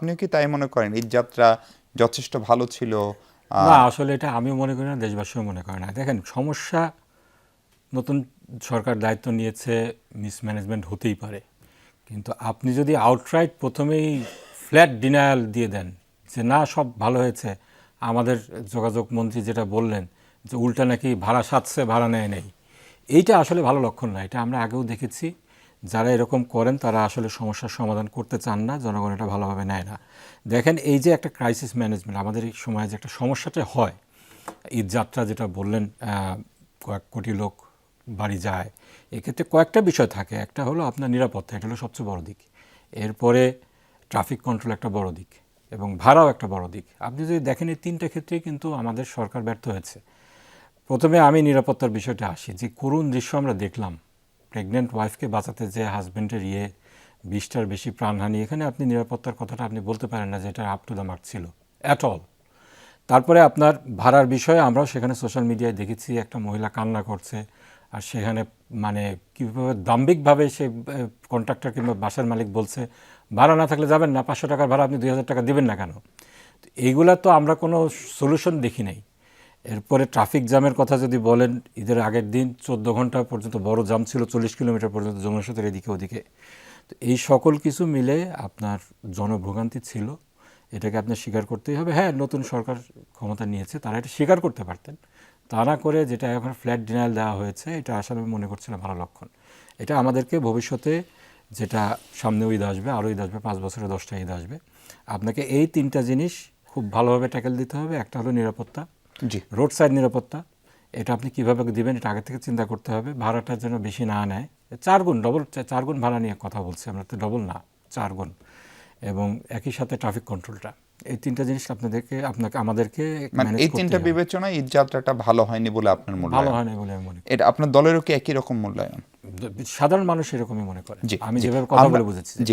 আপনিও কি তাই মনে করেন ঈদযাত্রা যথেষ্ট ভালো ছিল? না, আসলে এটা আমিও মনে করি না, দেশবাসীও মনে করে না। দেখেন, সমস্যা, নতুন সরকার দায়িত্ব নিয়েছে, মিসম্যানেজমেন্ট হতেই পারে, কিন্তু আপনি যদি আউটরাইট প্রথমেই ফ্ল্যাট ডিনায়াল দিয়ে দেন যে না সব ভালো হয়েছে, আমাদের যোগাযোগ মন্ত্রী যেটা বললেন যে উল্টা নাকি ভাড়া সাধছে, ভাড়া নেয় নেই, এইটা আসলে ভালো লক্ষণ না। এটা আমরা আগেও দেখেছি, যারা এরকম করেন তারা আসলে সমস্যার সমাধান করতে চান না, জনগণ এটা ভালোভাবে নেয় না। দেখেন, এই যে একটা ক্রাইসিস ম্যানেজমেন্ট আমাদের এই সময়ে যে একটা সমস্যাটা হয়, ঈদযাত্রা যেটা বললেন, কয়েক কোটি লোক বাড়ি যায়, এক্ষেত্রে কয়েকটা বিষয় থাকে। একটা হলো আপনার নিরাপত্তা, এটা হলো সবচেয়ে বড় দিক। এরপরে ট্রাফিক কন্ট্রোল একটা বড় দিক, এবং ভাড়াও একটা বড় দিক। আপনি যদি দেখেন, এই তিনটা ক্ষেত্রেই কিন্তু আমাদের সরকার ব্যর্থ হয়েছে। প্রথমে আমি নিরাপত্তার বিষয়টা আসি, যে করুণ দৃশ্য আমরা দেখলাম, প্রেগনেন্ট ওয়াইফকে বাঁচাতে যে হাজব্যান্ডের 20টার বেশি প্রাণহানি, এখানে আপনি নিরাপত্তার কথাটা আপনি বলতে পারেন না যে এটা আপ টু দ্য মার্ক ছিল অ্যাট অল। তারপরে আপনার ভাড়ার বিষয়ে আমরাও সেখানে সোশ্যাল মিডিয়ায় দেখেছি, একটা মহিলা কান্না করছে, আর সেখানে মানে কীভাবে দাম্ভিকভাবে সে কন্ট্রাক্টর কিংবা বাসার মালিক বলছে ভাড়া না থাকলে যাবেন না, 500 টাকার ভাড়া আপনি 2000 টাকা দেবেন না কেন? এইগুলা তো আমরা কোনো সলিউশন দেখি নাই। এরপরে ট্রাফিক জ্যামের কথা যদি বলেন, ঈদের আগের দিন 14 ঘন্টা পর্যন্ত বড় জাম ছিল, 40 কিলোমিটার পর্যন্ত যমুনা সেতুর এদিকে ওদিকে। তো এই সকল কিছু মিলে আপনার জনভোগান্তি ছিল, এটাকে আপনার স্বীকার করতেই হবে। হ্যাঁ, নতুন সরকার ক্ষমতা নিয়েছে, তারা এটা স্বীকার করতে পারতেন। তা না করে যেটা এখন ফ্ল্যাট ডিনায়াল দেওয়া হয়েছে, এটা আসলে আমি মনে করছিলাম ভালো লক্ষণ। এটা আমাদেরকে ভবিষ্যতে, যেটা সামনে ঈদ আসবে, আরও ঈদ আসবে, 5 বছরে 10টা ঈদ আসবে, আপনাকে এই 3টা জিনিস খুব ভালোভাবে ট্যাকেল দিতে হবে। একটা হলো নিরাপত্তা, জি। রোড সাইড নিরাপত্তা। এটা আপনি কীভাবে দিবেন, এটা আগে থেকে চিন্তা করতে হবে। ভাড়াটার যেন বেশি না নেয়, 4 গুণ, 4 গুণ ভাড়া নিয়ে কথা বলছি আমরা, তো ডবল না, 4 গুণ। এবং একই সাথে ট্রাফিক কন্ট্রোলটা, এই 3টা জিনিস আমাদেরকে মানে ম্যানেজ এই করতে তিনটা হবে। বিবেচনায় ঈদযাত্রাটা ভালো হয়নি বলে আপনার ভালো মূল্যায়ন? হয় না বলে আমি মনে করি। এটা আপনার দলেরও কি একই রকম মূল্যায়ন? সাধারণ মানুষ এরকমই মনে করে, জি, আমি জি। যেভাবে কথা আমরা বলে বুঝেছি। জি